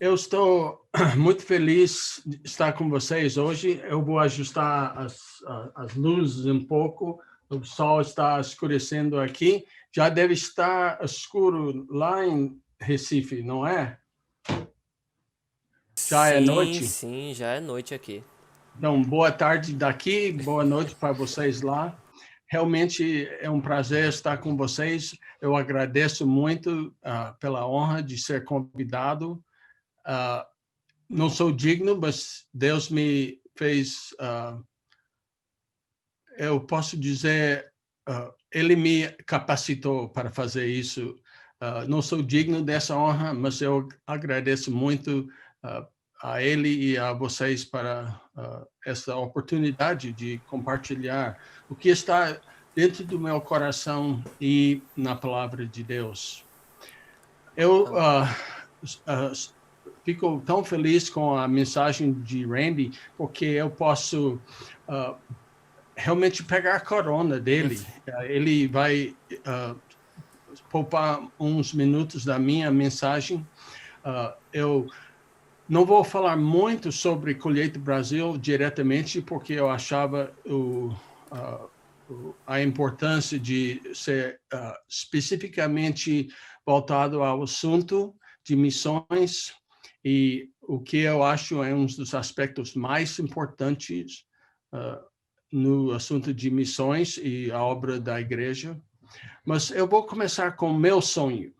Eu estou muito feliz de estar com vocês hoje. Eu vou ajustar as luzes um pouco. O sol está escurecendo aqui. Já deve estar escuro lá em Recife, não é? Já é Sim, noite? sim, já é noite aqui. Então, boa tarde daqui, boa noite para vocês lá. Realmente é um prazer estar com vocês. Eu agradeço muito pela honra de ser convidado. Não sou digno, mas Deus me fez, eu posso dizer, Ele me capacitou para fazer isso. Não sou digno dessa honra, mas eu agradeço muito a Ele e a vocês para essa oportunidade de compartilhar o que está dentro do meu coração e na palavra de Deus. Eu fico tão feliz com a mensagem de Randy, porque eu posso realmente pegar a carona dele. Ele vai poupar uns minutos da minha mensagem. Eu não vou falar muito sobre Colheita Brasil diretamente, porque eu achava a importância de ser especificamente voltado ao assunto de missões, e o que eu acho é um dos aspectos mais importantes no assunto de missões e a obra da igreja. Mas eu vou começar com o meu sonho.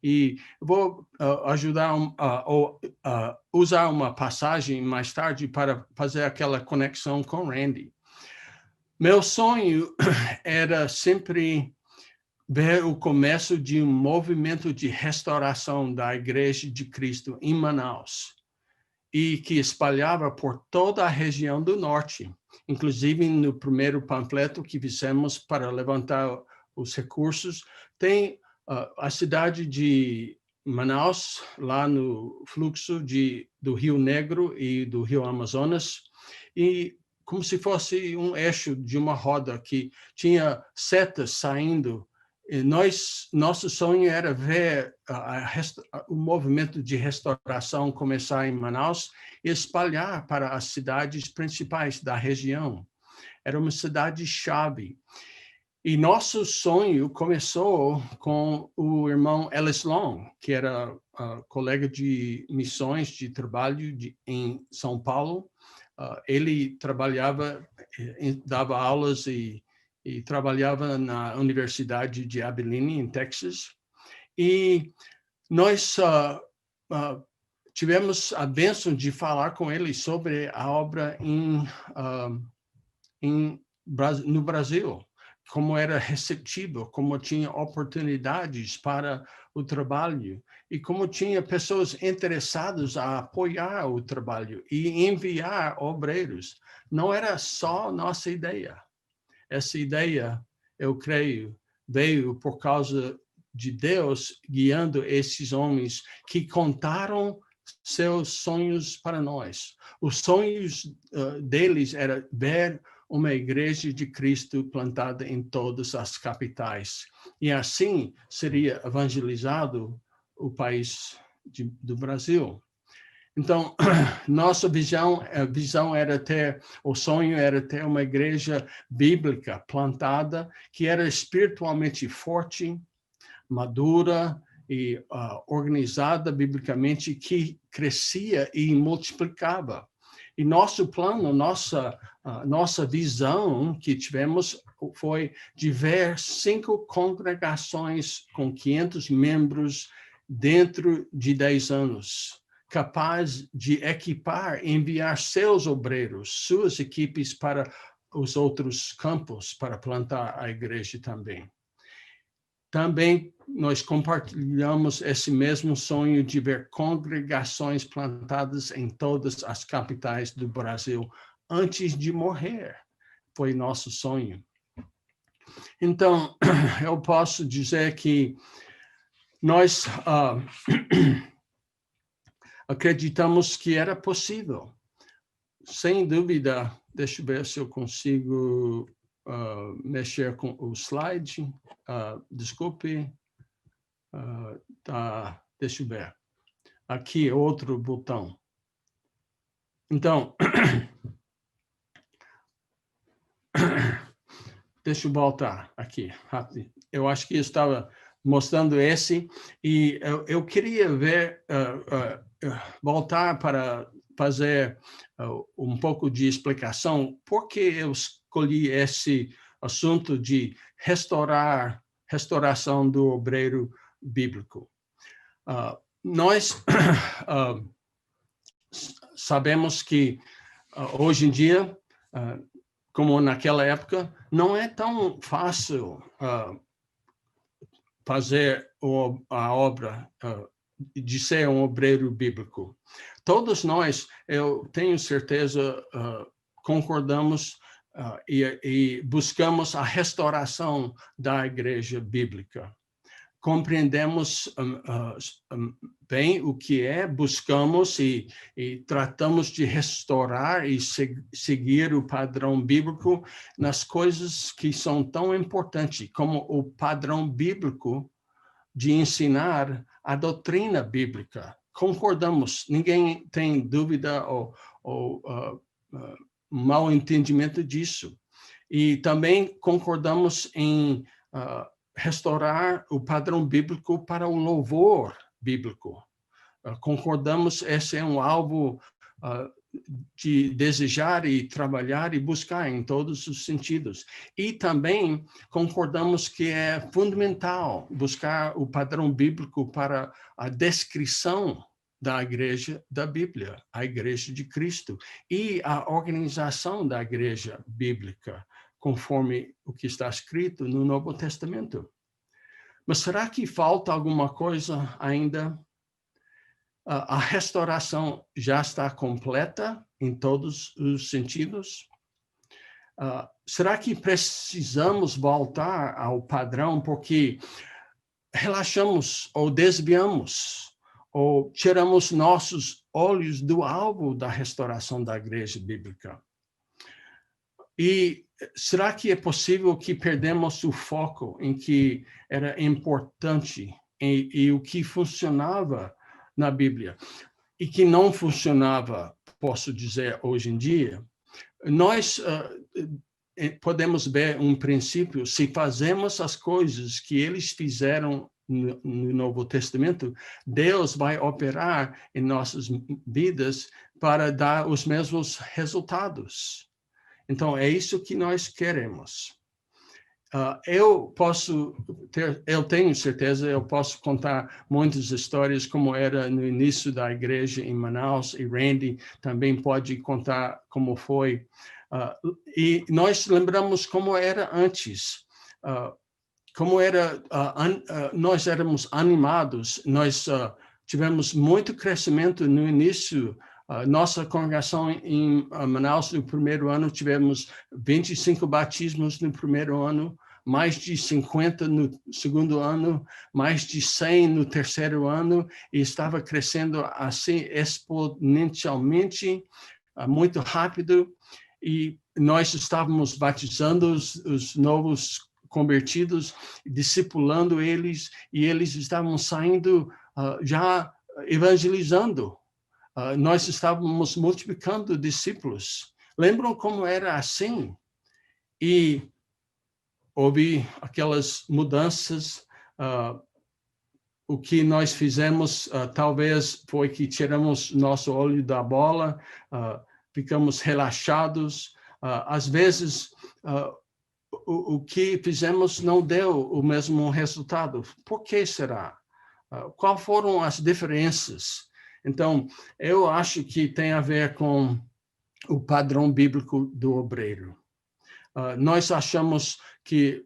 E vou ajudar a usar uma passagem mais tarde para fazer aquela conexão com Randy. Meu sonho era sempre ver o começo de um movimento de restauração da Igreja de Cristo em Manaus, e que espalhava por toda a região do norte, inclusive no primeiro panfleto que fizemos para levantar os recursos. Tem a cidade de Manaus, lá no fluxo do Rio Negro e do Rio Amazonas, e como se fosse um eixo de uma roda que tinha setas saindo. E nosso sonho era ver o movimento de restauração começar em Manaus e espalhar para as cidades principais da região. Era uma cidade-chave. E nosso sonho começou com o irmão Ellis Long, que era colega de missões de trabalho em São Paulo. Ele trabalhava, dava aulas e trabalhava na Universidade de Abilene, em Texas. E nós tivemos a bênção de falar com ele sobre a obra no Brasil, como era receptivo, como tinha oportunidades para o trabalho e como tinha pessoas interessadas a apoiar o trabalho e enviar obreiros. Não era só nossa ideia. Essa ideia, eu creio, veio por causa de Deus guiando esses homens que contaram seus sonhos para nós. Os sonhos deles era ver uma igreja de Cristo plantada em todas as capitais. E assim seria evangelizado o país do Brasil. Então, nossa visão era ter, o sonho era ter uma igreja bíblica plantada, que era espiritualmente forte, madura e organizada biblicamente, que crescia e multiplicava. E nosso plano, nossa visão que tivemos foi de ver 5 congregações com 500 membros dentro de 10 anos, capaz de equipar e enviar seus obreiros, suas equipes para os outros campos, para plantar a igreja também. Também nós compartilhamos esse mesmo sonho de ver congregações plantadas em todas as capitais do Brasil antes de morrer. Foi nosso sonho. Então, eu posso dizer que nós acreditamos que era possível. Sem dúvida, deixa eu ver se eu consigo mexer com o slide. Desculpe. Deixa eu ver. Aqui, outro botão. Então, deixa eu voltar aqui, rápido. Eu acho que eu estava mostrando esse, e eu queria ver, voltar para fazer um pouco de explicação por que eu escolhi esse assunto de restauração do obreiro bíblico. Nós sabemos que hoje em dia, como naquela época, não é tão fácil fazer a obra de ser um obreiro bíblico. Todos nós, eu tenho certeza, concordamos e buscamos a restauração da igreja bíblica. Compreendemos bem o que é, buscamos e tratamos de restaurar e seguir o padrão bíblico nas coisas que são tão importantes, como o padrão bíblico de ensinar a doutrina bíblica. Concordamos, ninguém tem dúvida ou mau entendimento disso. E também concordamos em restaurar o padrão bíblico para o louvor bíblico. Concordamos, esse é um alvo de desejar e trabalhar e buscar em todos os sentidos. E também concordamos que é fundamental buscar o padrão bíblico para a descrição da igreja da Bíblia, a igreja de Cristo, e a organização da igreja bíblica, conforme o que está escrito no Novo Testamento. Mas será que falta alguma coisa ainda? A restauração já está completa em todos os sentidos? Será que precisamos voltar ao padrão porque relaxamos ou desviamos ou tiramos nossos olhos do alvo da restauração da igreja bíblica? E será que é possível que perdemos o foco em que era importante e o que funcionava na Bíblia e que não funcionava, posso dizer, hoje em dia? Nós podemos ver um princípio: se fazemos as coisas que eles fizeram no Novo Testamento, Deus vai operar em nossas vidas para dar os mesmos resultados. Então, é isso que nós queremos. Eu tenho certeza, eu posso contar muitas histórias como era no início da igreja em Manaus, e Randy também pode contar como foi. E nós lembramos como era antes, como era, nós éramos animados, nós tivemos muito crescimento no início. Nossa congregação em Manaus, no primeiro ano, tivemos 25 batismos no primeiro ano, mais de 50 no segundo ano, mais de 100 no terceiro ano, e estava crescendo assim exponencialmente, muito rápido, e nós estávamos batizando os novos convertidos, discipulando eles, e eles estavam saindo já evangelizando. Nós estávamos multiplicando discípulos. Lembram como era assim? E houve aquelas mudanças. O que nós fizemos, talvez, foi que tiramos nosso olho da bola, ficamos relaxados. Às vezes, o que fizemos não deu o mesmo resultado. Por que será? Quais foram as diferenças? Então, eu acho que tem a ver com o padrão bíblico do obreiro. Nós achamos que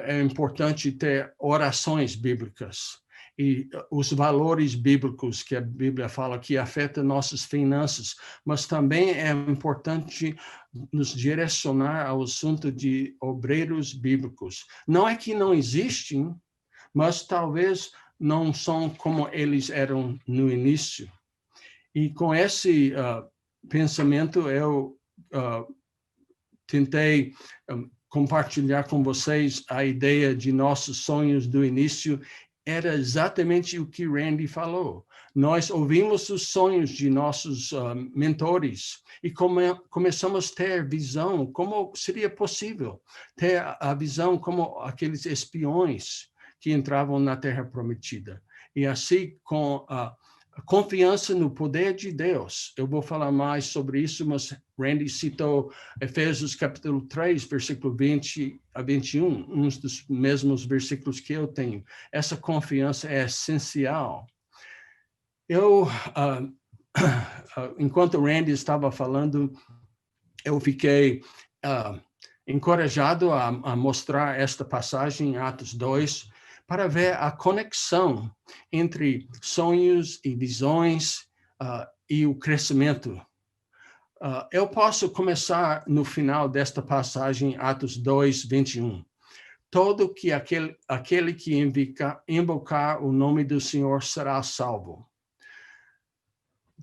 é importante ter orações bíblicas e os valores bíblicos que a Bíblia fala que afetam nossas finanças, mas também é importante nos direcionar ao assunto de obreiros bíblicos. Não é que não existem, mas talvez não são como eles eram no início. E com esse pensamento, eu tentei compartilhar com vocês a ideia de nossos sonhos do início era exatamente o que Randy falou. Nós ouvimos os sonhos de nossos mentores e começamos a ter visão, como seria possível ter a visão como aqueles espiões que entravam na Terra Prometida. E assim, com a confiança no poder de Deus. Eu vou falar mais sobre isso, mas Randy citou Efésios capítulo 3, versículo 20 a 21, uns dos mesmos versículos que eu tenho. Essa confiança é essencial. Enquanto Randy estava falando, eu fiquei encorajado a mostrar esta passagem em Atos 2, para ver a conexão entre sonhos e visões e o crescimento. Eu posso começar no final desta passagem, Atos 2, 21. Todo que aquele que invocar o nome do Senhor será salvo.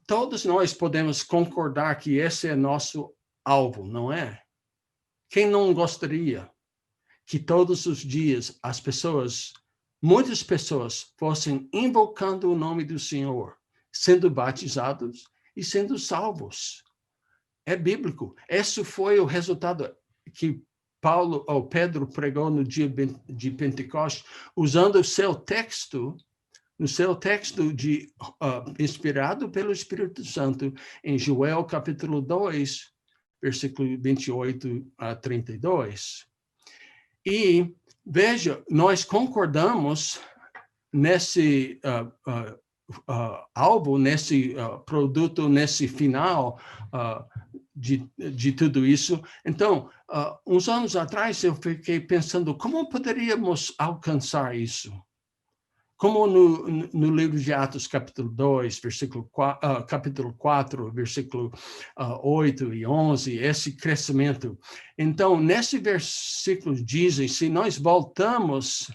Todos nós podemos concordar que esse é nosso alvo, não é? Quem não gostaria que todos os dias muitas pessoas fossem invocando o nome do Senhor, sendo batizados e sendo salvos? É bíblico. Esse foi o resultado que Pedro pregou no dia de Pentecostes, usando o seu texto inspirado pelo Espírito Santo, em Joel capítulo 2, versículo 28 a 32. E, veja, nós concordamos nesse alvo, nesse produto, nesse final de tudo isso. Então, uns anos atrás, eu fiquei pensando, como poderíamos alcançar isso? Como no livro de Atos, capítulo 2, capítulo 4, versículo 8 e 11, esse crescimento. Então, nesse versículo dizem, se nós voltamos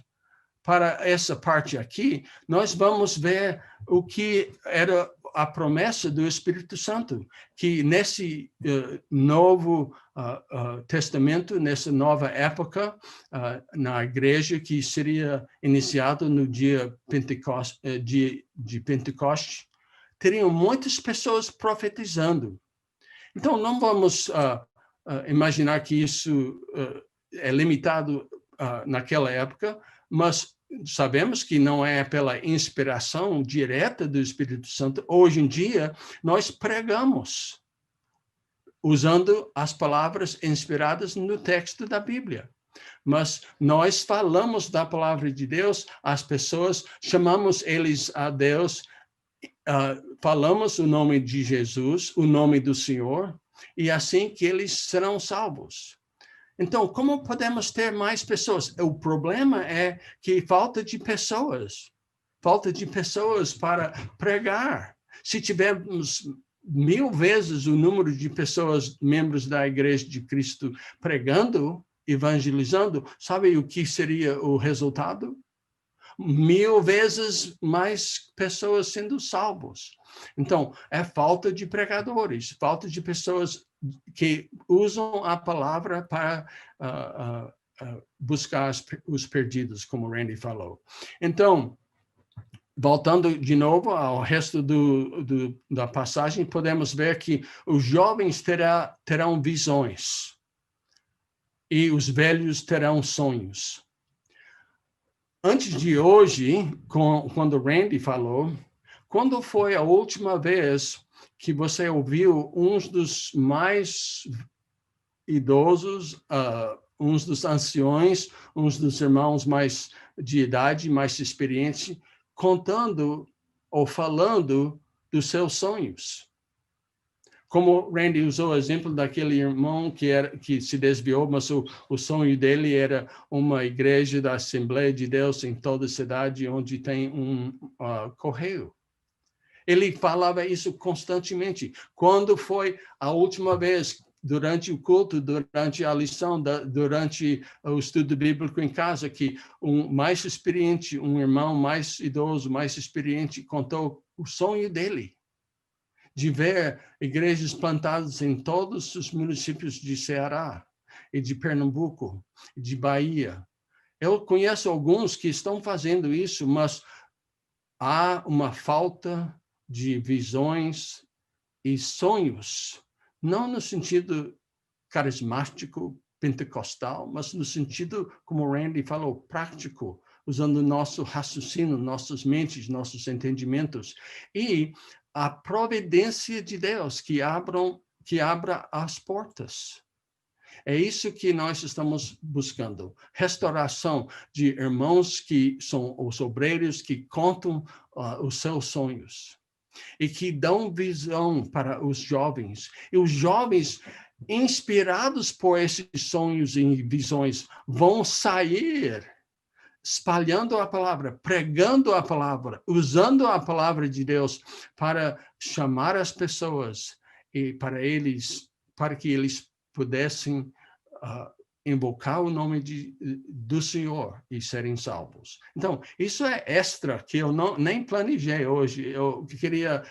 para essa parte aqui, nós vamos ver o que era a promessa do Espírito Santo, que nesse novo testamento, nessa nova época na igreja, que seria iniciado no dia de Pentecoste, teriam muitas pessoas profetizando. Então, não vamos imaginar que isso é limitado naquela época, mas sabemos que não é pela inspiração direta do Espírito Santo. Hoje em dia, nós pregamos usando as palavras inspiradas no texto da Bíblia. Mas nós falamos da palavra de Deus, as pessoas, chamamos eles a Deus, falamos o nome de Jesus, o nome do Senhor, e assim que eles serão salvos. Então, como podemos ter mais pessoas? O problema é que falta de pessoas para pregar. Se tivermos 1000 vezes o número de pessoas, membros da Igreja de Cristo, pregando, evangelizando, sabe o que seria o resultado? 1000 vezes mais pessoas sendo salvos. Então, é falta de pregadores, falta de pessoas que usam a palavra para buscar os perdidos, como o Randy falou. Então, voltando de novo ao resto da passagem, podemos ver que os jovens terão visões e os velhos terão sonhos. Antes de hoje, quando o Randy falou, quando foi a última vez que você ouviu uns dos mais idosos, uns dos anciões, uns dos irmãos mais de idade, mais experientes, contando ou falando dos seus sonhos? Como Randy usou o exemplo daquele irmão que se desviou, mas o sonho dele era uma igreja da Assembleia de Deus em toda a cidade, onde tem um correio. Ele falava isso constantemente. Quando foi a última vez, durante o culto, durante a lição, durante o estudo bíblico em casa, que um mais experiente, um irmão mais idoso, mais experiente, contou o sonho dele de ver igrejas plantadas em todos os municípios de Ceará e de Pernambuco, de Bahia. Eu conheço alguns que estão fazendo isso, mas há uma falta de visões e sonhos, não no sentido carismático, pentecostal, mas no sentido, como o Randy falou, prático, usando nosso raciocínio, nossas mentes, nossos entendimentos, e a providência de Deus que abra as portas. É isso que nós estamos buscando. Restauração de irmãos que são os obreiros que contam os seus sonhos e que dão visão para os jovens. E os jovens, inspirados por esses sonhos e visões, vão sair espalhando a palavra, pregando a palavra, usando a palavra de Deus para chamar as pessoas e para que eles pudessem invocar o nome do Senhor e serem salvos. Então, isso é extra que eu nem planejei hoje. Eu queria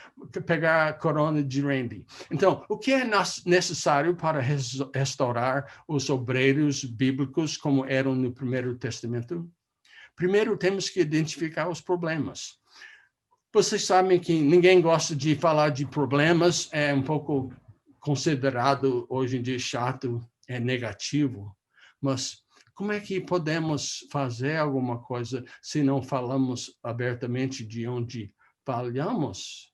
pegar a corona de Randy. Então, o que é necessário para restaurar os obreiros bíblicos como eram no Primeiro Testamento? Primeiro, temos que identificar os problemas. Vocês sabem que ninguém gosta de falar de problemas, é um pouco considerado hoje em dia chato, é negativo, mas como é que podemos fazer alguma coisa se não falamos abertamente de onde falhamos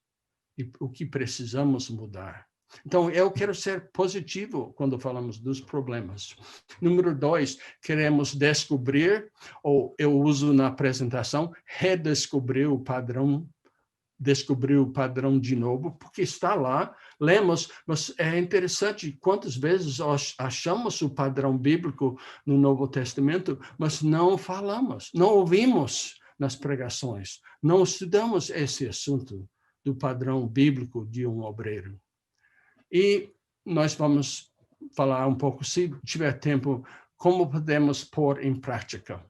e o que precisamos mudar? Então, eu quero ser positivo quando falamos dos problemas. Número 2, queremos descobrir, ou eu uso na apresentação, redescobrir o padrão, descobrir o padrão de novo, porque está lá, lemos, mas é interessante quantas vezes achamos o padrão bíblico no Novo Testamento, mas não falamos, não ouvimos nas pregações, não estudamos esse assunto do padrão bíblico de um obreiro. E nós vamos falar um pouco, se tiver tempo, como podemos pôr em prática.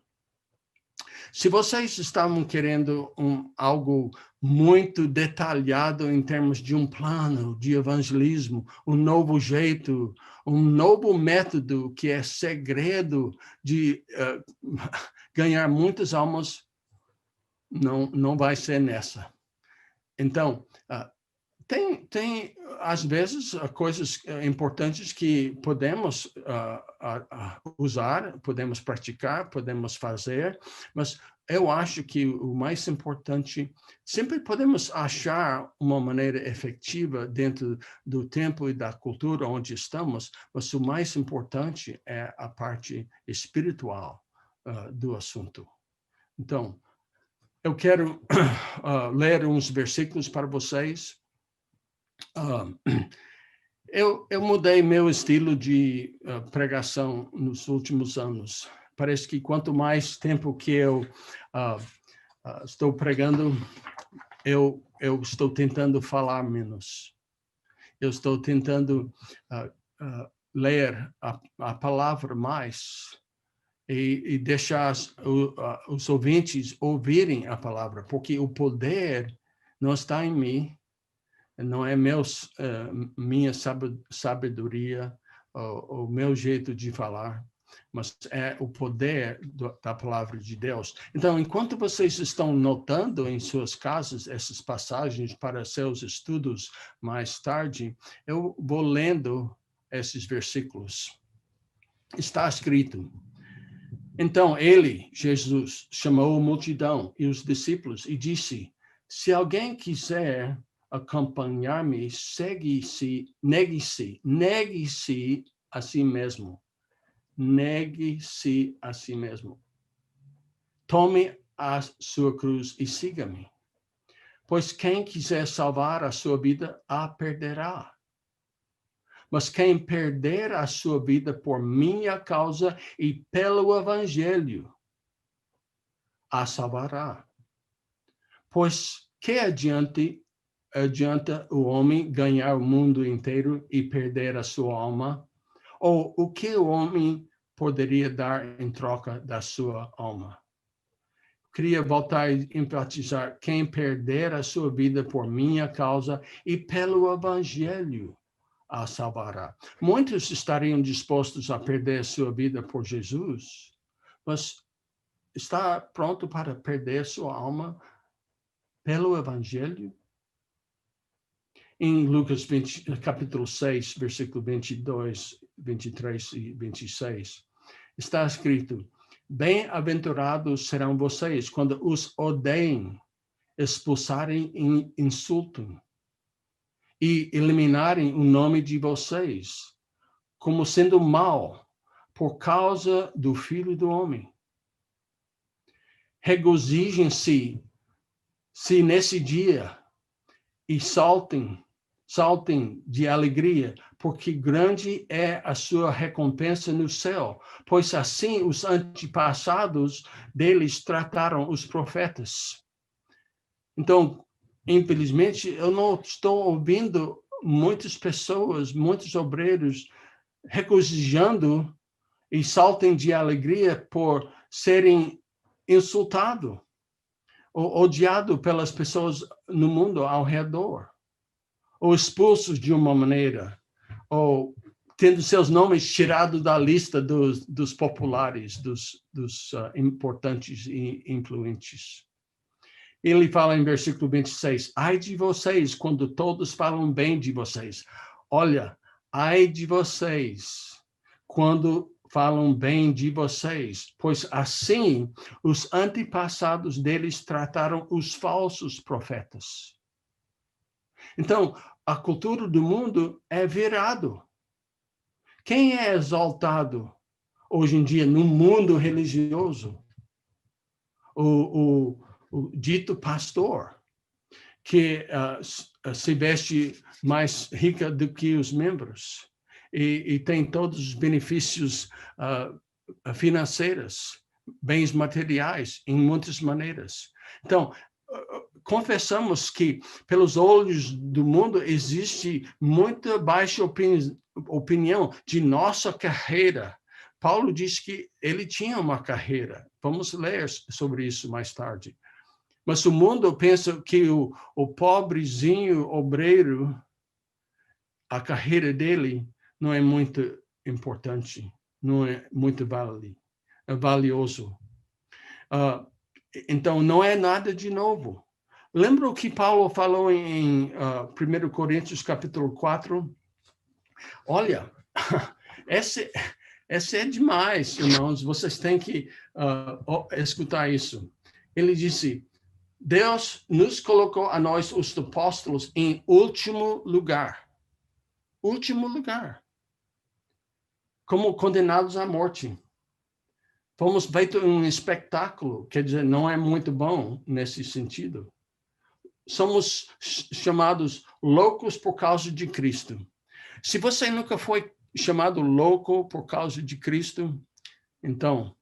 Se vocês estavam querendo algo muito detalhado em termos de um plano de evangelismo, um novo jeito, um novo método que é segredo de ganhar muitas almas, não vai ser nessa. Então, tem às vezes, coisas importantes que podemos usar, podemos praticar, podemos fazer, mas eu acho que o mais importante, sempre podemos achar uma maneira efetiva dentro do tempo e da cultura onde estamos, mas o mais importante é a parte espiritual do assunto. Então, eu quero ler uns versículos para vocês. Eu mudei meu estilo de pregação nos últimos anos. Parece que quanto mais tempo que eu estou pregando, eu estou tentando falar menos. Eu estou tentando ler a palavra mais e deixar os ouvintes ouvirem a palavra, porque o poder não está em mim, não é minha sabedoria, o meu jeito de falar, mas é o poder da palavra de Deus. Então, enquanto vocês estão notando em suas casas essas passagens para seus estudos mais tarde, eu vou lendo esses versículos. Está escrito: então ele, Jesus, chamou a multidão e os discípulos e disse: se alguém quiser acompanhar-me, negue-se a si mesmo. Negue-se a si mesmo. Tome a sua cruz e siga-me. Pois quem quiser salvar a sua vida, a perderá. Mas quem perder a sua vida por minha causa e pelo evangelho, a salvará. Pois que adianta o homem ganhar o mundo inteiro e perder a sua alma? Ou o que o homem poderia dar em troca da sua alma? Queria voltar e enfatizar: quem perder a sua vida por minha causa e pelo evangelho, a salvará. Muitos estariam dispostos a perder a sua vida por Jesus, mas está pronto para perder sua alma pelo Evangelho? Em Lucas 20, capítulo 6, versículo 22, 23 e 26, está escrito: bem-aventurados serão vocês quando os odeiem, expulsarem e insultem, e eliminarem o nome de vocês, como sendo mal, por causa do Filho do Homem. Regozijem-se nesse dia e saltem de alegria, porque grande é a sua recompensa no céu, pois assim os antepassados deles trataram os profetas. Então, infelizmente, eu não estou ouvindo muitas pessoas, muitos obreiros regozijando e saltem de alegria por serem insultados ou odiados pelas pessoas no mundo ao redor, ou expulsos de uma maneira, ou tendo seus nomes tirados da lista dos populares, dos importantes e influentes. Ele fala em versículo 26, ai de vocês quando todos falam bem de vocês. Olha, ai de vocês quando falam bem de vocês, pois assim os antepassados deles trataram os falsos profetas. Então, a cultura do mundo é virado. Quem é exaltado hoje em dia no mundo religioso? O dito pastor, que se veste mais rica do que os membros e tem todos os benefícios financeiros, bens materiais, em muitas maneiras. Então, confessamos que, pelos olhos do mundo, existe muita baixa opinião de nossa carreira. Paulo diz que ele tinha uma carreira. Vamos ler sobre isso mais tarde. Mas o mundo pensa que o pobrezinho obreiro, a carreira dele não é muito importante, não é muito valioso. Então, não é nada de novo. Lembra o que Paulo falou em 1 Coríntios capítulo 4? Olha, esse é demais, irmãos. Vocês têm que escutar isso. Ele disse, Deus nos colocou a nós, os apóstolos, em último lugar. Último lugar. Como condenados à morte. Fomos feitos um espetáculo, quer dizer, não é muito bom nesse sentido. Somos chamados loucos por causa de Cristo. Se você nunca foi chamado louco por causa de Cristo, então,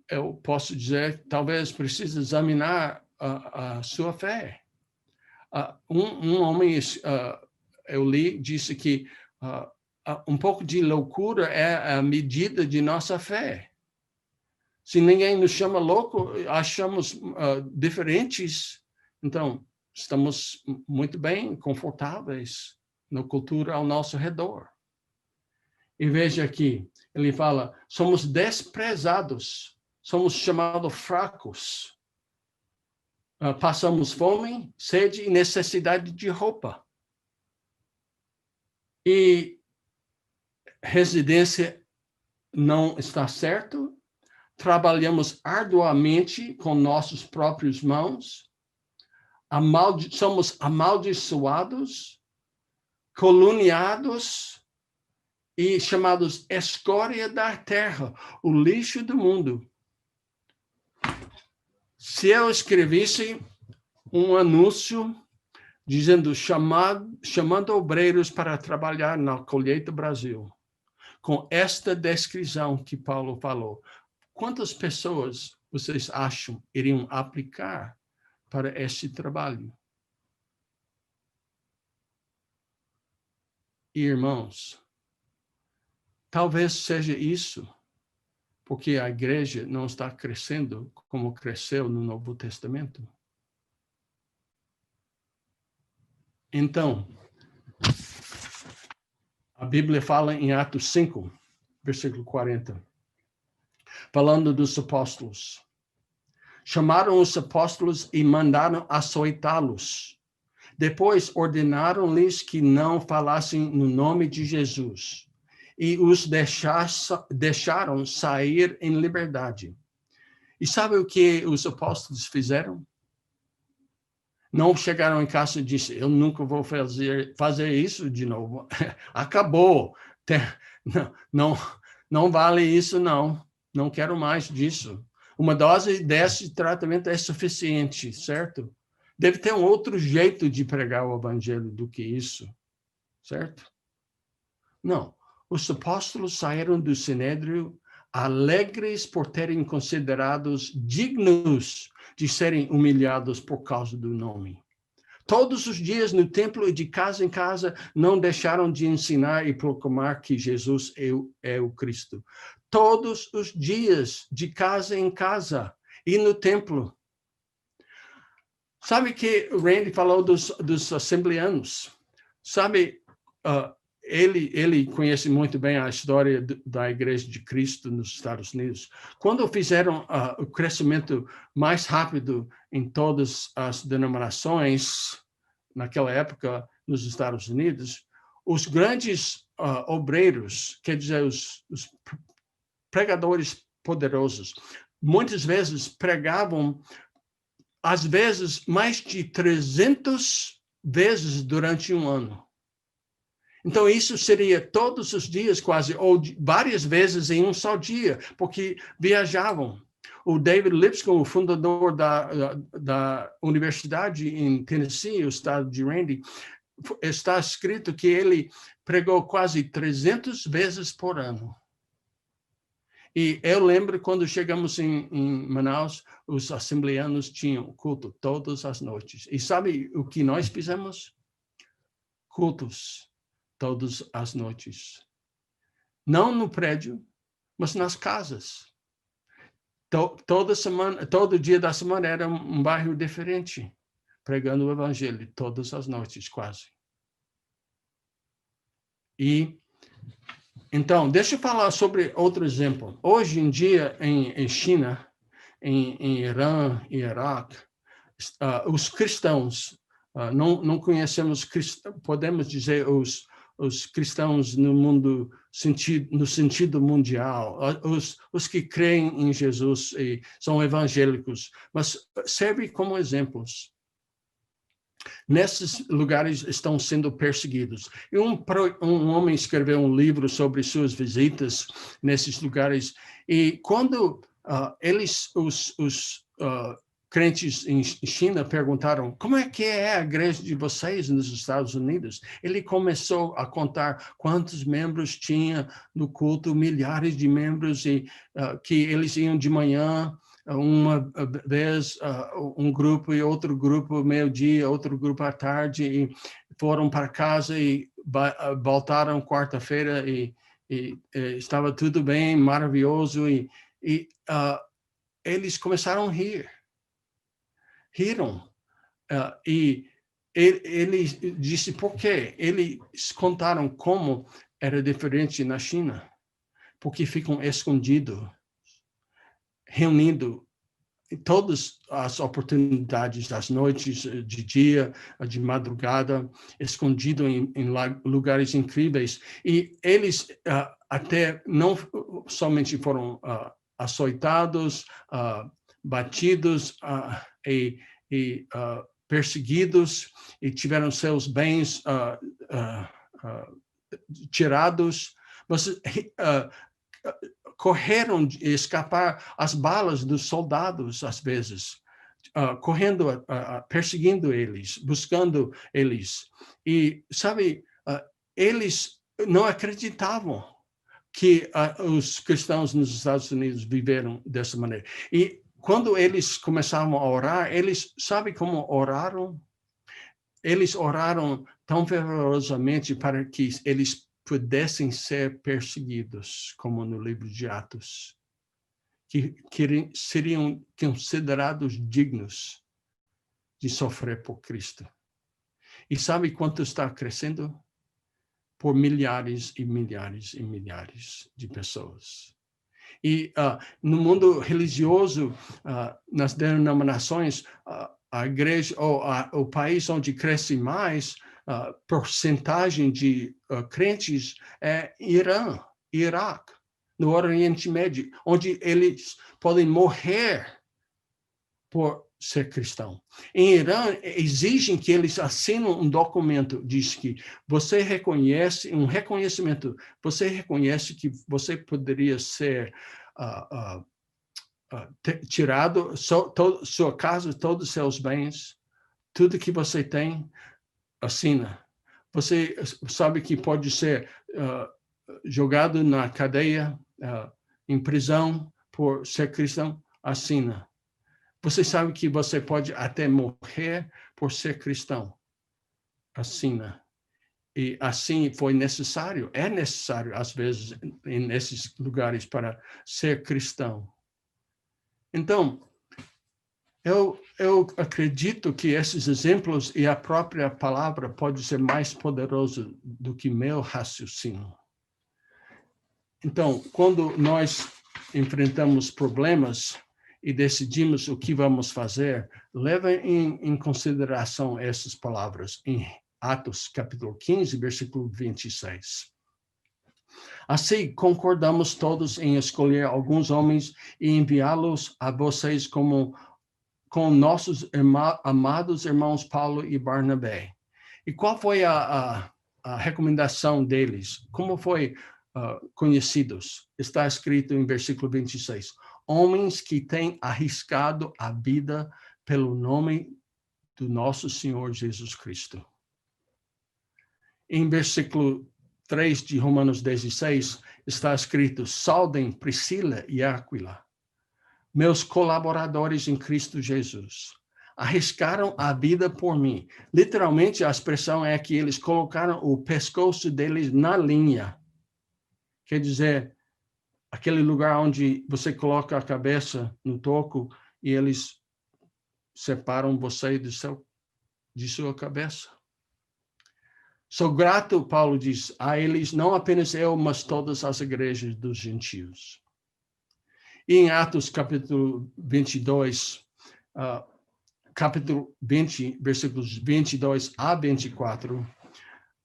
eu posso dizer, talvez precise examinar a sua fé. Um homem, eu li, disse que um pouco de loucura é a medida de nossa fé. Se ninguém nos chama louco, achamos diferentes, então estamos muito bem, confortáveis na cultura ao nosso redor. E veja aqui, ele fala, somos desprezados, somos chamados fracos, passamos fome, sede e necessidade de roupa. E residência não está certo, trabalhamos arduamente com nossas próprias mãos, somos amaldiçoados, caluniados e chamados escória da terra, o lixo do mundo. Se eu escrevesse um anúncio dizendo, chamando obreiros para trabalhar na Colheita Brasil, com esta descrição que Paulo falou, quantas pessoas vocês acham iriam aplicar para este trabalho? Irmãos, talvez seja isso, porque a igreja não está crescendo como cresceu no Novo Testamento. Então, a Bíblia fala em Atos 5, versículo 40, falando dos apóstolos. Chamaram os apóstolos e mandaram açoitá-los. Depois ordenaram-lhes que não falassem no nome de Jesus e os deixaram sair em liberdade. E sabe o que os apóstolos fizeram? Não chegaram em casa e disseram, eu nunca vou fazer isso de novo. Acabou. Não vale isso, não. Não quero mais disso. Uma dose desse tratamento é suficiente, certo? Deve ter um outro jeito de pregar o evangelho do que isso, certo? Não. Os apóstolos saíram do Sinédrio alegres por terem considerados dignos de serem humilhados por causa do nome. Todos os dias no templo e de casa em casa não deixaram de ensinar e proclamar que Jesus é o Cristo. Todos os dias de casa em casa e no templo. Sabe que o Randy falou dos assembleanos? Sabe, ele conhece muito bem a história da Igreja de Cristo nos Estados Unidos. Quando fizeram o crescimento mais rápido em todas as denominações, naquela época, nos Estados Unidos, os grandes obreiros, quer dizer, os pregadores poderosos, muitas vezes pregavam, às vezes, mais de 300 vezes durante um ano. Então, isso seria todos os dias, quase, ou várias vezes em um só dia, porque viajavam. O David Lipscomb, o fundador da universidade em Tennessee, o estado de Randy, está escrito que ele pregou quase 300 vezes por ano. E eu lembro quando chegamos em Manaus, os assembleanos tinham culto todas as noites. E sabe o que nós fizemos? Cultos todas as noites. Não no prédio, mas nas casas. Toda semana, todo dia da semana era um bairro diferente, pregando o evangelho todas as noites, quase. E então, deixa eu falar sobre outro exemplo. Hoje em dia, em China, em Irã e Iraque, os cristãos, não conhecemos, podemos dizer, os cristãos no mundo, no sentido mundial, os que creem em Jesus e são evangélicos, mas serve como exemplos. Nesses lugares estão sendo perseguidos. E um homem escreveu um livro sobre suas visitas nesses lugares, e quando os crentes em China perguntaram como é que é a igreja de vocês nos Estados Unidos, ele começou a contar quantos membros tinha no culto, milhares de membros, e que eles iam de manhã, uma vez um grupo e outro grupo meio-dia, outro grupo à tarde, e foram para casa e voltaram quarta-feira e estava tudo bem, maravilhoso, e eles começaram a rir. Riram. E ele disse por quê? Eles contaram como era diferente na China, porque ficam escondidos, reunindo todas as oportunidades das noites, de dia, de madrugada, escondido em lugares incríveis. E eles até não somente foram açoitados, batidos e perseguidos, e tiveram seus bens tirados, mas correram de escapar as balas dos soldados, às vezes, correndo, perseguindo eles, buscando eles. E, sabe, eles não acreditavam que os cristãos nos Estados Unidos viveram dessa maneira. E quando eles começaram a orar, eles, sabe como oraram? Eles oraram tão fervorosamente para que eles pudessem ser perseguidos, como no livro de Atos, que seriam considerados dignos de sofrer por Cristo. E sabe quanto está crescendo? Por milhares e milhares e milhares de pessoas. E no mundo religioso, nas denominações, a igreja ou o país onde cresce mais porcentagem de crentes é Irã, Iraque, no Oriente Médio, onde eles podem morrer por ser cristão. Em Irã, exigem que eles assinem um documento, diz que você reconhece, um reconhecimento, você reconhece que você poderia ser tirado, sua casa, todos os seus bens, tudo que você tem, assina. Você sabe que pode ser jogado na cadeia, em prisão, por ser cristão, assina. Você sabe que você pode até morrer por ser cristão, assina. E assim foi necessário, é necessário, às vezes, nesses lugares, para ser cristão. Então, eu acredito que esses exemplos e a própria palavra pode ser mais poderoso do que meu raciocínio. Então, quando nós enfrentamos problemas e decidimos o que vamos fazer, levem em consideração essas palavras em Atos capítulo 15, versículo 26. Assim, concordamos todos em escolher alguns homens e enviá-los a vocês com nossos amados irmãos Paulo e Barnabé. E qual foi a recomendação deles? Como foi conhecidos? Está escrito em versículo 26. Homens que têm arriscado a vida pelo nome do nosso Senhor Jesus Cristo. Em versículo 3 de Romanos 16, está escrito, saudem Priscila e Áquila, meus colaboradores em Cristo Jesus. Arriscaram a vida por mim. Literalmente, a expressão é que eles colocaram o pescoço deles na linha. Quer dizer, aquele lugar onde você coloca a cabeça no toco e eles separam você de sua cabeça. Sou grato, Paulo diz, a eles, não apenas eu, mas todas as igrejas dos gentios. E em Atos capítulo 22, capítulo 20, versículos 22 a 24,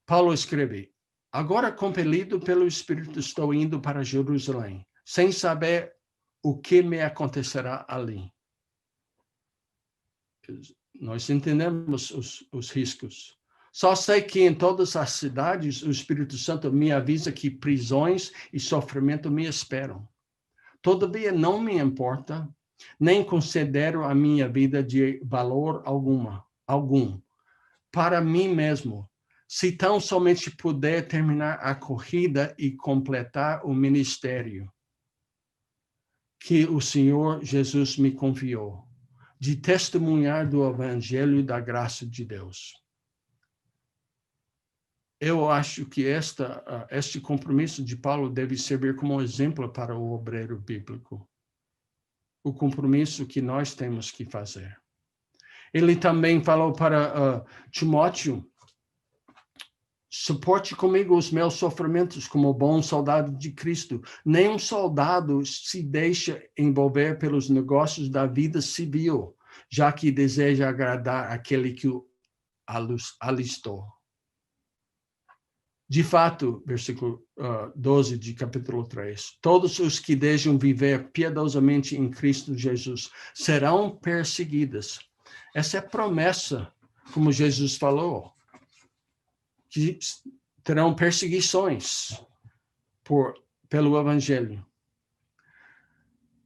Paulo escreve, agora compelido pelo Espírito estou indo para Jerusalém, sem saber o que me acontecerá ali. Nós entendemos os riscos. Só sei que em todas as cidades o Espírito Santo me avisa que prisões e sofrimento me esperam. Todavia não me importa, nem considero a minha vida de valor algum. Para mim mesmo, se tão somente puder terminar a corrida e completar o ministério que o Senhor Jesus me confiou, de testemunhar do Evangelho da graça de Deus. Eu acho que este compromisso de Paulo deve servir como exemplo para o obreiro bíblico. O compromisso que nós temos que fazer. Ele também falou para Timóteo, suporte comigo os meus sofrimentos como bom soldado de Cristo. Nenhum soldado se deixa envolver pelos negócios da vida civil, já que deseja agradar aquele que o alistou. De fato, versículo 12 de capítulo 3, todos os que desejam viver piedosamente em Cristo Jesus serão perseguidos. Essa é a promessa, como Jesus falou, que terão perseguições pelo Evangelho.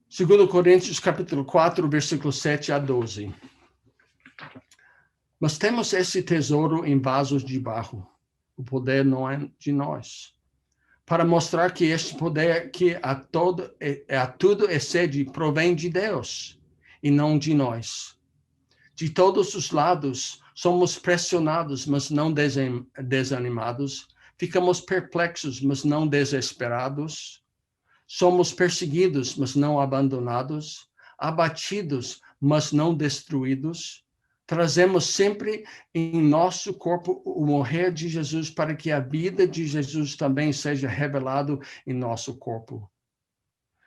2 Coríntios capítulo 4, versículo 7 a 12. Mas temos esse tesouro em vasos de barro. O poder não é de nós. Para mostrar que este poder que a tudo excede provém de Deus e não de nós. De todos os lados, somos pressionados, mas não desanimados. Ficamos perplexos, mas não desesperados. Somos perseguidos, mas não abandonados. Abatidos, mas não destruídos. Trazemos sempre em nosso corpo o morrer de Jesus para que a vida de Jesus também seja revelado em nosso corpo.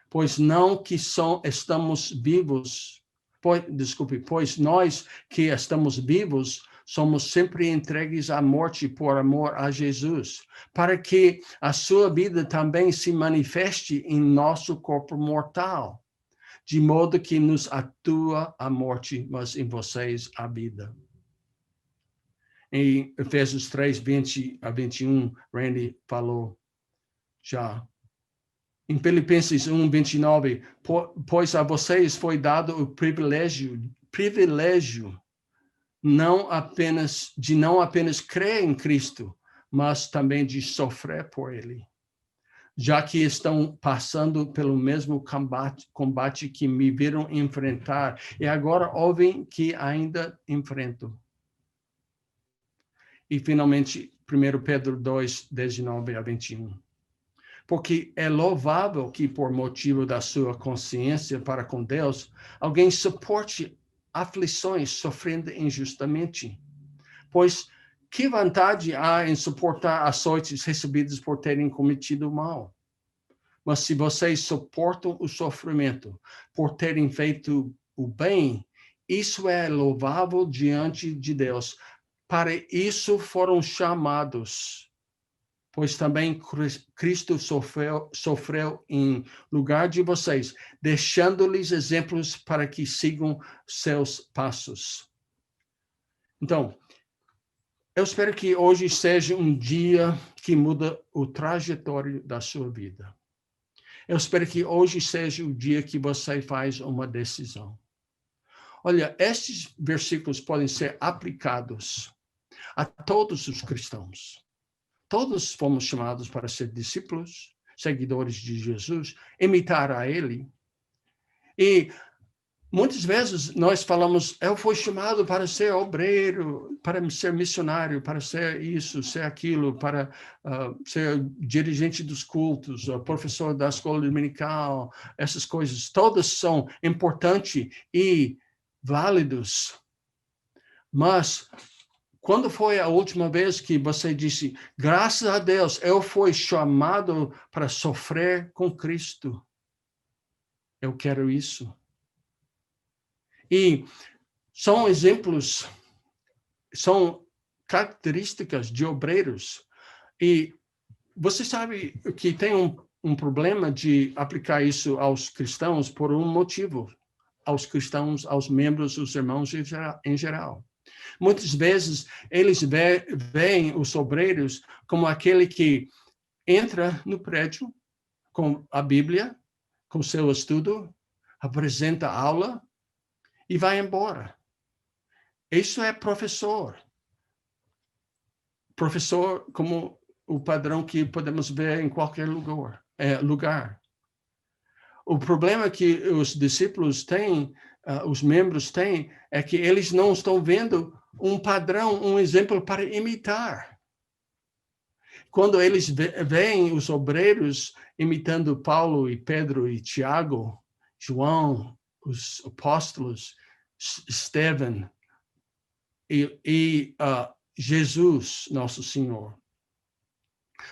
pois não que estamos vivos, pois nós que estamos vivos somos sempre entregues à morte por amor a Jesus, para que a sua vida também se manifeste em nosso corpo mortal, de modo que nos atua a morte, mas em vocês a vida. Em Efésios 3, 20 a 21, Randy falou já. Em Filipenses 1, 29, pois a vocês foi dado o privilégio não apenas crer em Cristo, mas também de sofrer por ele, já que estão passando pelo mesmo combate que me viram enfrentar e agora ouvem que ainda enfrento. E finalmente, 1 Pedro 2, 19 a 21. Porque é louvável que, por motivo da sua consciência para com Deus, alguém suporte aflições sofrendo injustamente. Pois que vantagem há em suportar açoites recebidos por terem cometido mal? Mas se vocês suportam o sofrimento por terem feito o bem, isso é louvável diante de Deus. Para isso foram chamados, pois também Cristo sofreu em lugar de vocês, deixando-lhes exemplos para que sigam seus passos. Então, eu espero que hoje seja um dia que muda o trajetório da sua vida. Eu espero que hoje seja o dia que você faz uma decisão. Olha, estes versículos podem ser aplicados a todos os cristãos. Todos fomos chamados para ser discípulos, seguidores de Jesus, imitar a ele. E muitas vezes nós falamos, eu fui chamado para ser obreiro, para ser missionário, para ser isso, ser aquilo, para ser dirigente dos cultos, professor da escola dominical, essas coisas, todas são importantes e válidos. Mas quando foi a última vez que você disse, graças a Deus, eu fui chamado para sofrer com Cristo? Eu quero isso. E são exemplos, são características de obreiros. E você sabe que tem um problema de aplicar isso aos cristãos por um motivo. Aos cristãos, aos membros, os irmãos em geral. Muitas vezes, eles veem os obreiros como aquele que entra no prédio com a Bíblia, com seu estudo, apresenta aula e vai embora. Isso é professor. Professor como o padrão que podemos ver em qualquer lugar. O problema que os discípulos têm, os membros têm, é que eles não estão vendo um padrão, um exemplo para imitar. Quando eles veem os obreiros imitando Paulo e Pedro e Tiago, João, os apóstolos, Estevão e Jesus, nosso Senhor.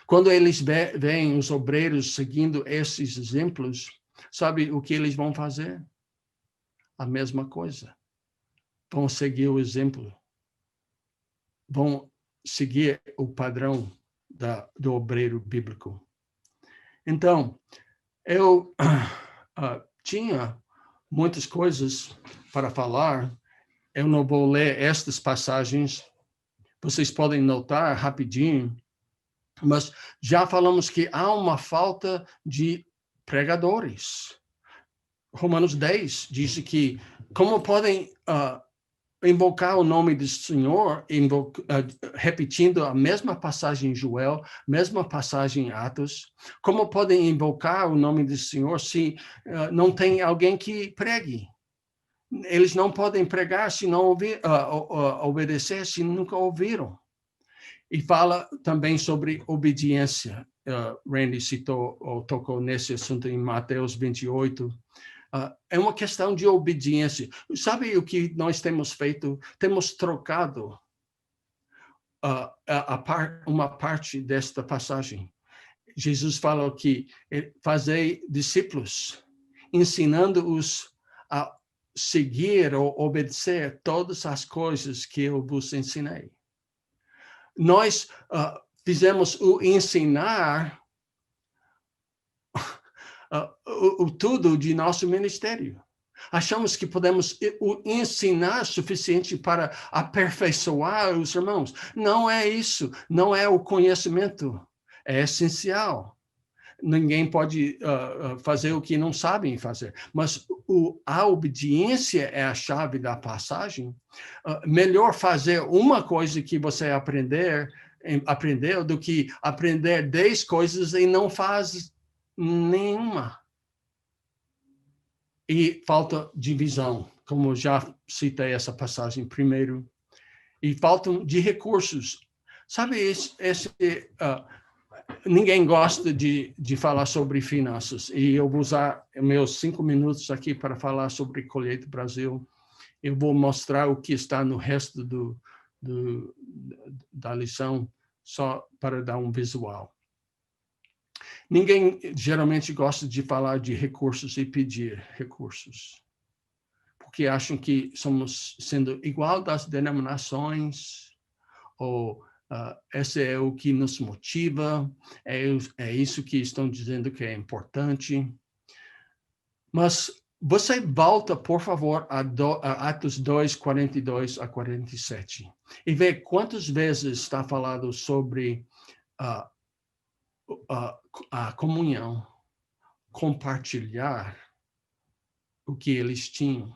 Quando eles veem os obreiros seguindo esses exemplos, sabe o que eles vão fazer? A mesma coisa. Vão seguir o exemplo. Vão seguir o padrão do obreiro bíblico. Então, eu tinha muitas coisas para falar. Eu não vou ler estas passagens. Vocês podem notar rapidinho. Mas já falamos que há uma falta de pregadores. Romanos 10 diz que como podem invocar o nome do Senhor, repetindo a mesma passagem em Joel, mesma passagem em Atos, como podem invocar o nome do Senhor se não tem alguém que pregue? Eles não podem pregar se não obedecer, se nunca ouviram. E fala também sobre obediência. Randy tocou nesse assunto em Mateus 28. É uma questão de obediência. Sabe o que nós temos feito? Temos trocado uma parte desta passagem. Jesus fala que fazei discípulos. ensinando-os a seguir ou obedecer todas as coisas que eu vos ensinei. Nós fizemos o ensinar o tudo de nosso ministério. Achamos que podemos ensinar suficiente para aperfeiçoar os irmãos. Não é isso, não é o conhecimento, é essencial. Ninguém pode fazer o que não sabem fazer, mas a obediência é a chave da passagem. Melhor fazer uma coisa que você aprendeu do que aprender 10 coisas e não faz nenhuma. E falta de visão, como já citei essa passagem primeiro, e faltam de recursos. Sabe, ninguém gosta de falar sobre finanças, e eu vou usar meus 5 minutos aqui para falar sobre Colheita Brasil. Eu vou mostrar o que está no resto da lição, só para dar um visual. Ninguém geralmente gosta de falar de recursos e pedir recursos, porque acham que somos sendo igual das denominações, ou esse é o que nos motiva, é isso que estão dizendo que é importante. Mas você volta, por favor, a Atos 2, 42 a 47, e vê quantas vezes está falado sobre a comunhão, compartilhar o que eles tinham.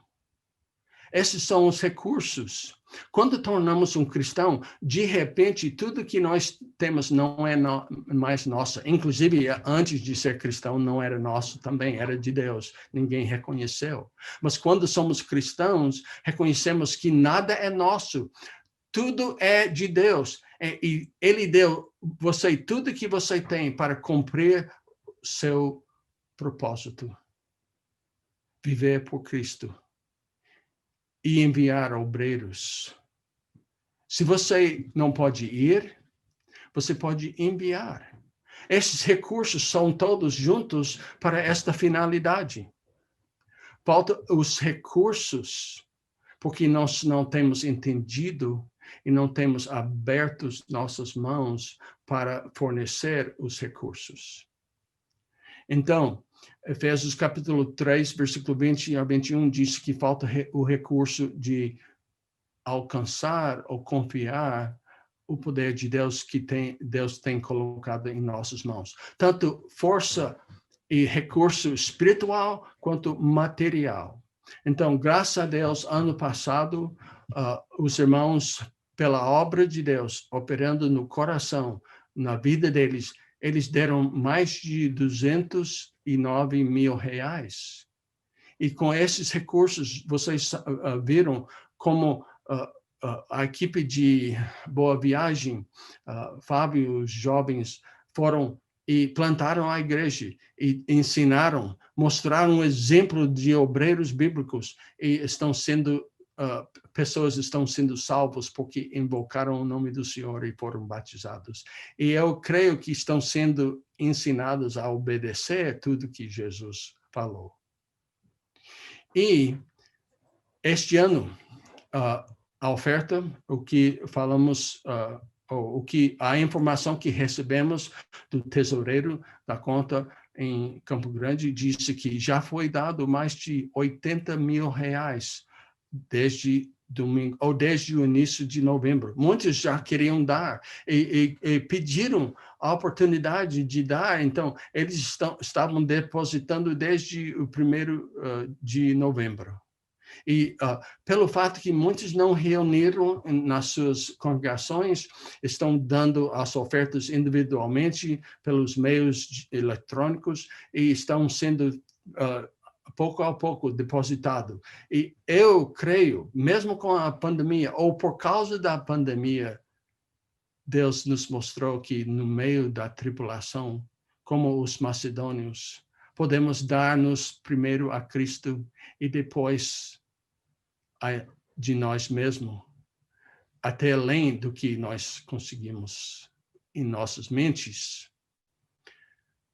Esses são os recursos. Quando tornamos um cristão, de repente, tudo que nós temos não é mais nosso. Inclusive, antes de ser cristão, não era nosso também, era de Deus. Ninguém reconheceu. Mas quando somos cristãos, reconhecemos que nada é nosso. Tudo é de Deus. E Ele deu você tudo que você tem para cumprir seu propósito. Viver por Cristo. E enviar obreiros. Se você não pode ir, você pode enviar. Esses recursos são todos juntos para esta finalidade. Faltam os recursos, porque nós não temos entendido e não temos aberto nossas mãos para fornecer os recursos. Então, Efésios capítulo 3, versículo 20 a 21 diz que falta o recurso de alcançar ou confiar o poder de Deus que Deus tem colocado em nossas mãos. Tanto força e recurso espiritual quanto material. Então, graças a Deus, ano passado, os irmãos, pela obra de Deus, operando no coração, na vida deles, eles deram mais de 209 mil reais. E com esses recursos, vocês viram como a equipe de Boa Viagem, Fábio, os jovens, foram e plantaram a igreja, e ensinaram, mostraram um exemplo de obreiros bíblicos, e pessoas estão sendo salvas porque invocaram o nome do Senhor e foram batizados. E eu creio que estão sendo ensinados a obedecer tudo que Jesus falou. E este ano, a oferta, o que falamos, a informação que recebemos do tesoureiro da conta em Campo Grande disse que já foi dado mais de 80 mil reais desde domingo, ou desde o início de novembro. Muitos já queriam dar e pediram a oportunidade de dar, então eles estavam depositando desde o 1º de novembro. E pelo fato que muitos não reuniram nas suas congregações, estão dando as ofertas individualmente pelos meios eletrônicos e estão sendo pouco a pouco depositado. E eu creio, mesmo com a pandemia, ou por causa da pandemia, Deus nos mostrou que no meio da tribulação, como os macedônios, podemos dar-nos primeiro a Cristo e depois de nós mesmos, até além do que nós conseguimos em nossas mentes.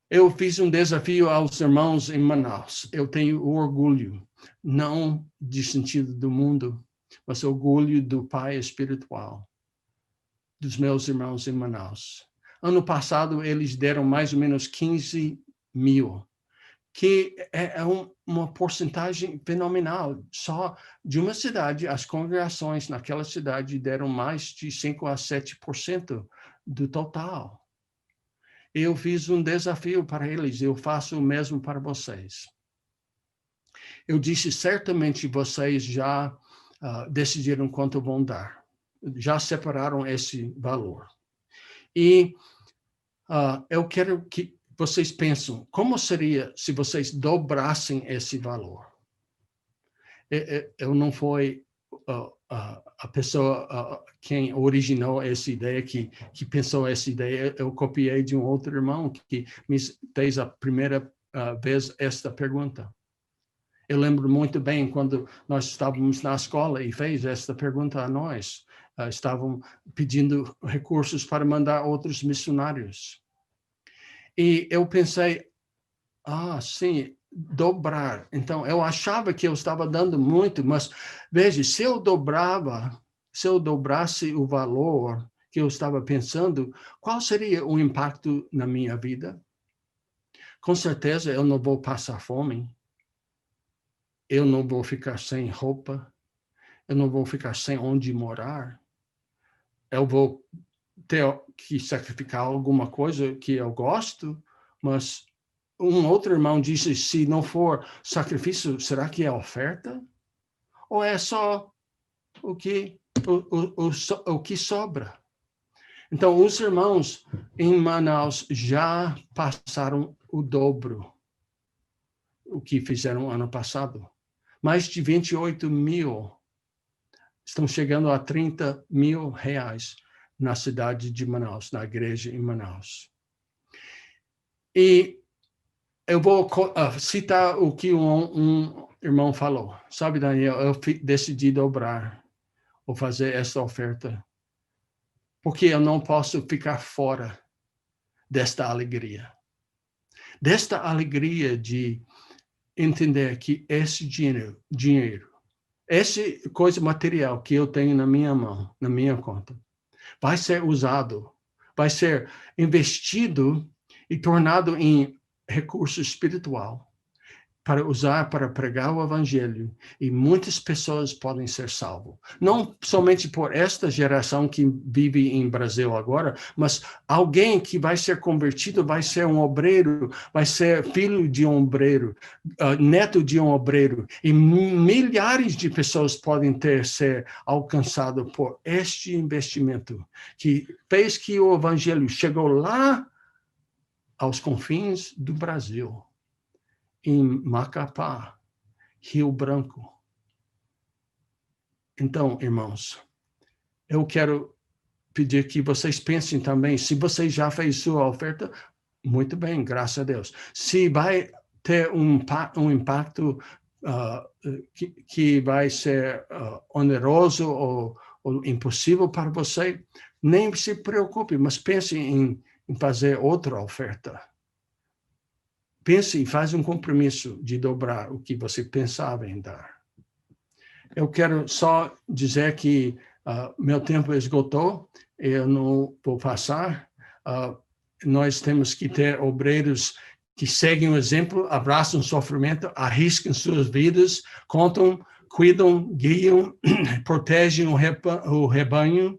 Eu fiz um desafio aos irmãos em Manaus. Eu tenho orgulho, não de sentido do mundo, mas orgulho do Pai espiritual, dos meus irmãos em Manaus. Ano passado, eles deram mais ou menos 15 mil, que é uma porcentagem fenomenal. Só de uma cidade, as congregações naquela cidade deram mais de 5 a 7% do total. Eu fiz um desafio para eles, eu faço o mesmo para vocês. Eu disse, certamente vocês já decidiram quanto vão dar. Já separaram esse valor. E eu quero que vocês pensem, como seria se vocês dobrassem esse valor? Eu não fui a pessoa quem originou essa ideia, que pensou essa ideia. Eu copiei de um outro irmão que me fez a primeira vez esta pergunta. Eu lembro muito bem quando nós estávamos na escola e fez esta pergunta a nós. Estavam pedindo recursos para mandar outros missionários. E eu pensei, sim, dobrar. Então, eu achava que eu estava dando muito, mas veja, se eu dobrasse o valor que eu estava pensando, qual seria o impacto na minha vida? Com certeza eu não vou passar fome, eu não vou ficar sem roupa, eu não vou ficar sem onde morar, eu vou ter que sacrificar alguma coisa que eu gosto, mas um outro irmão disse, se não for sacrifício, será que é oferta? Ou é só o que sobra? Então, os irmãos em Manaus já passaram o dobro o que fizeram ano passado. Mais de 28 mil. Estão chegando a 30 mil reais na cidade de Manaus, na igreja em Manaus. E eu vou citar o que um irmão falou. Sabe, Daniel, eu decidi dobrar ou fazer essa oferta, porque eu não posso ficar fora desta alegria. Desta alegria de entender que esse dinheiro, essa coisa material que eu tenho na minha mão, na minha conta, vai ser usado, vai ser investido e tornado em recurso espiritual para usar para pregar o evangelho, e muitas pessoas podem ser salvas. Não somente por esta geração que vive em Brasil agora, mas alguém que vai ser convertido, vai ser um obreiro, vai ser filho de um obreiro, neto de um obreiro, e milhares de pessoas podem ser alcançadas por este investimento, que fez que o evangelho chegou lá aos confins do Brasil, em Macapá, Rio Branco. Então, irmãos, eu quero pedir que vocês pensem também, se vocês já fez sua oferta, muito bem, graças a Deus. Se vai ter um impacto que vai ser oneroso ou impossível para você, nem se preocupe, mas pense em fazer outra oferta. Pense e faz um compromisso de dobrar o que você pensava em dar. Eu quero só dizer que meu tempo esgotou, eu não vou passar. Nós temos que ter obreiros que seguem o exemplo, abraçam o sofrimento, arriscam suas vidas, contam, cuidam, guiam, protegem o rebanho.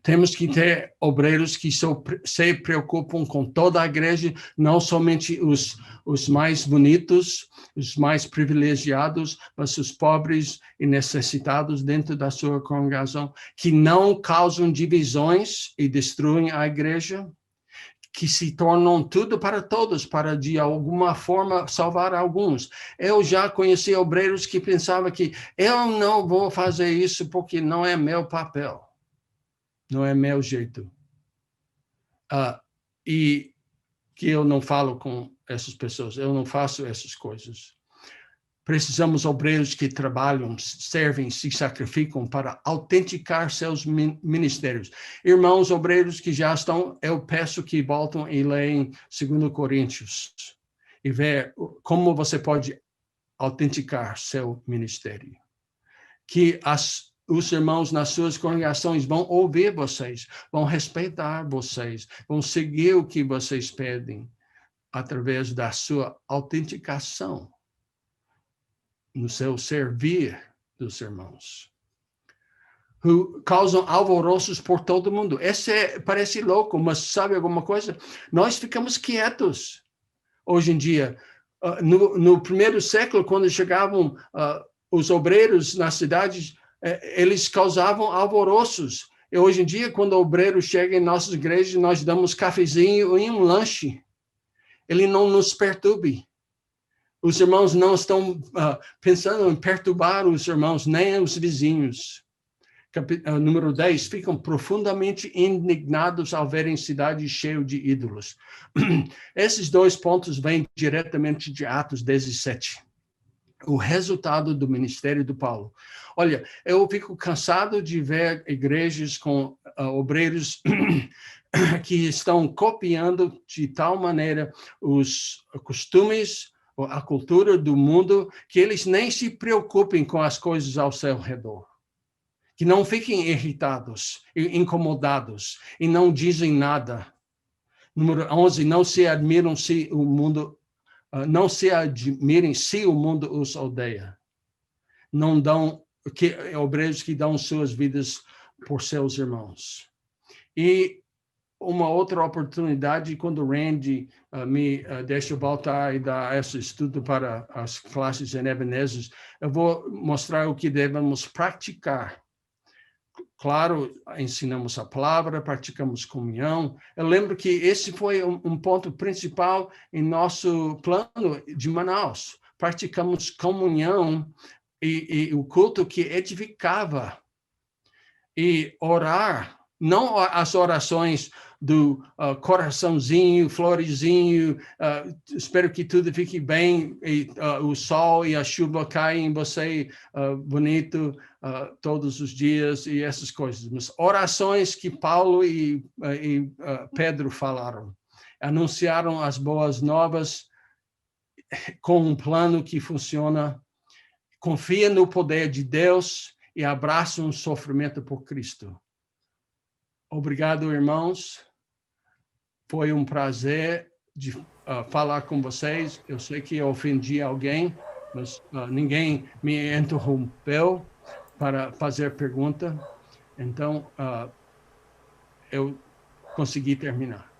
Temos que ter obreiros que se preocupam com toda a igreja, não somente os mais bonitos, os mais privilegiados, mas os pobres e necessitados dentro da sua congregação, que não causam divisões e destruem a igreja, que se tornam tudo para todos, para de alguma forma salvar alguns. Eu já conheci obreiros que pensavam que eu não vou fazer isso porque não é meu papel. Não é meu jeito. E que eu não falo com essas pessoas, eu não faço essas coisas. Precisamos obreiros que trabalham, servem, se sacrificam para autenticar seus ministérios. Irmãos obreiros que já estão, eu peço que voltem e leiam 2 Coríntios e ver como você pode autenticar seu ministério. Que os irmãos nas suas congregações vão ouvir vocês, vão respeitar vocês, vão seguir o que vocês pedem através da sua autenticação no seu servir dos irmãos. Causam alvoroços por todo mundo. Parece louco, mas sabe alguma coisa? Nós ficamos quietos hoje em dia. No primeiro século, quando chegavam os obreiros nas cidades, eles causavam alvoroços. E hoje em dia, quando o obreiro chega em nossas igrejas, nós damos cafezinho e um lanche. Ele não nos perturbe. Os irmãos não estão pensando em perturbar os irmãos, nem os vizinhos. Número 10, ficam profundamente indignados ao verem cidade cheia de ídolos. Esses 2 pontos vêm diretamente de Atos 17. O resultado do ministério do Paulo. Olha, eu fico cansado de ver igrejas com obreiros que estão copiando de tal maneira os costumes, a cultura do mundo, que eles nem se preocupem com as coisas ao seu redor. Que não fiquem irritados, incomodados, e não dizem nada. Número 11, não se admirem se o mundo os odeia. Não dão, obreiros que dão suas vidas por seus irmãos. E uma outra oportunidade, quando o Randy me deixa voltar e dar esse estudo para as classes em Ebenezer, eu vou mostrar o que devemos praticar. Claro, ensinamos a palavra, praticamos comunhão. Eu lembro que esse foi um ponto principal em nosso plano de Manaus. Praticamos comunhão e o culto que edificava. E orar, não as orações do coraçãozinho, florezinho, espero que tudo fique bem, e o sol e a chuva caem em você bonito todos os dias e essas coisas. Mas orações que Paulo e Pedro falaram, anunciaram as boas novas com um plano que funciona, confia no poder de Deus e abraça um sofrimento por Cristo. Obrigado, irmãos. Foi um prazer de falar com vocês. Eu sei que eu ofendi alguém, mas ninguém me interrompeu para fazer pergunta. Então, eu consegui terminar.